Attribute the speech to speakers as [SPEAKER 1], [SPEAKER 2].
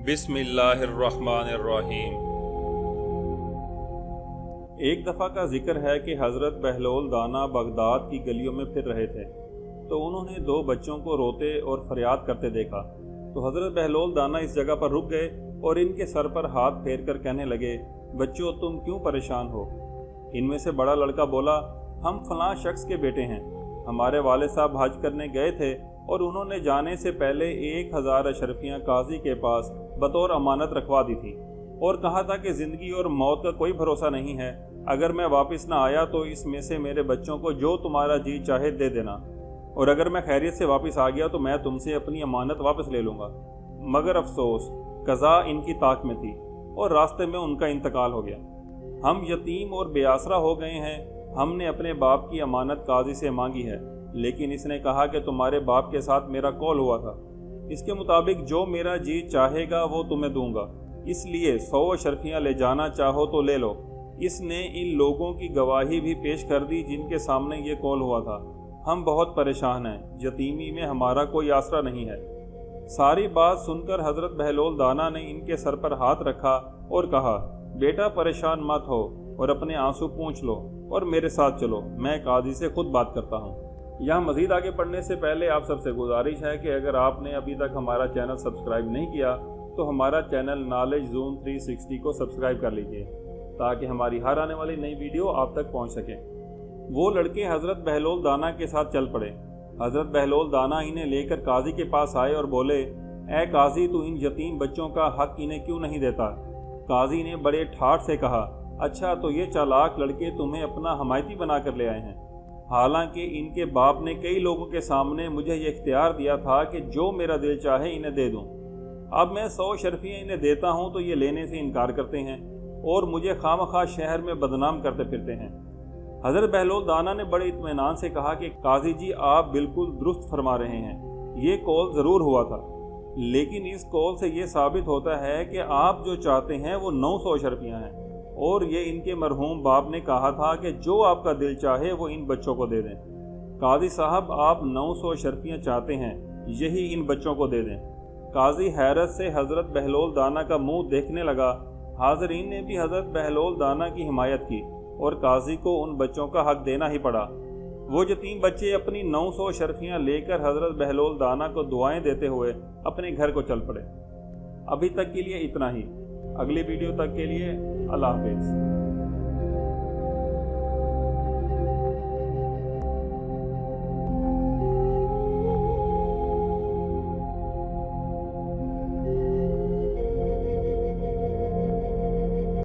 [SPEAKER 1] बिस्मिल्लाहिर्रहमानिर्रहीम। एक दफ़ा का जिक्र है कि हज़रत बहलोल दाना बगदाद की गलियों में फिर रहे थे तो उन्होंने दो बच्चों को रोते और फरियाद करते देखा। तो हज़रत बहलोल दाना इस जगह पर रुक गए और इनके सर पर हाथ फेर कर कहने लगे, बच्चों तुम क्यों परेशान हो? इनमें से बड़ा लड़का बोला, हम फलां शख्स के बेटे हैं, हमारे वाले साहब हज करने गए थे और उन्होंने जाने से पहले 1000 अशरफियाँ काजी के पास बतौर अमानत रखवा दी थी और कहा था कि ज़िंदगी और मौत का कोई भरोसा नहीं है, अगर मैं वापस ना आया तो इसमें से मेरे बच्चों को जो तुम्हारा जी चाहे दे देना, और अगर मैं खैरियत से वापस आ गया तो मैं तुमसे अपनी अमानत वापस ले लूँगा। मगर अफसोस कज़ा इनकी ताक में थी और रास्ते में उनका इंतकाल हो गया। हम यतीम और बेआसरा हो गए हैं। हमने अपने बाप की अमानत काजी से मांगी है, लेकिन इसने कहा कि तुम्हारे बाप के साथ मेरा कौल हुआ था, इसके मुताबिक जो मेरा जी चाहेगा वो तुम्हें दूंगा, इसलिए 100 अशरफियाँ ले जाना चाहो तो ले लो। इसने इन लोगों की गवाही भी पेश कर दी जिनके सामने ये कौल हुआ था। हम बहुत परेशान हैं, यतीमी में हमारा कोई आसरा नहीं है। सारी बात सुनकर हज़रत बहलोल दाना ने इनके सर पर हाथ रखा और कहा, बेटा परेशान मत हो और अपने आंसू पूंछ लो और मेरे साथ चलो, मैं काजी से खुद बात करता हूँ। यहाँ मज़ीद आगे पढ़ने से पहले आप सबसे गुजारिश है कि अगर आपने अभी तक हमारा चैनल सब्सक्राइब नहीं किया तो हमारा चैनल नॉलेज जोन 360 को सब्सक्राइब कर लीजिए ताकि हमारी हर आने वाली नई वीडियो आप तक पहुँच सके। वो लड़के हज़रत बहलोल दाना के साथ चल पड़े। हज़रत बहलोल दाना इन्हें लेकर काजी के पास आए और बोले, ए काजी तू इन यतीम बच्चों का हक इन्हें क्यों नहीं देता? काजी ने बड़े ठाठ से कहा, अच्छा तो ये चालाक लड़के तुम्हें अपना हमायती बना कर ले आए हैं। हालांकि इनके बाप ने कई लोगों के सामने मुझे ये इख्तियार दिया था कि जो मेरा दिल चाहे इन्हें दे दूं। अब मैं 100 शर्फियाँ इन्हें देता हूं तो ये लेने से इनकार करते हैं और मुझे खामखा शहर में बदनाम करते फिरते हैं। हज़रत बहलोल दाना ने बड़े इत्मीनान से कहा कि काजी जी आप बिल्कुल दुरुस्त फरमा रहे हैं, ये कौल ज़रूर हुआ था, लेकिन इस कौल से ये साबित होता है कि आप जो चाहते हैं वो 900 शर्फियाँ हैं और ये इनके मरहूम बाप ने कहा था कि जो आपका दिल चाहे वो इन बच्चों को दे दें। काजी साहब आप 900 शर्फियाँ चाहते हैं, यही इन बच्चों को दे दें। काजी हैरत से हज़रत बहलोल दाना का मुंह देखने लगा। हाज़रीन ने भी हज़रत बहलोल दाना की हिमायत की और काजी को उन बच्चों का हक देना ही पड़ा। वो यतीम बच्चे अपनी 900 शर्फियाँ लेकर हज़रत बहलोल दाना को दुआएं देते हुए अपने घर को चल पड़े। अभी तक के लिए इतना ही, अगली वीडियो तक के लिए अल्लाह हाफ़िज़।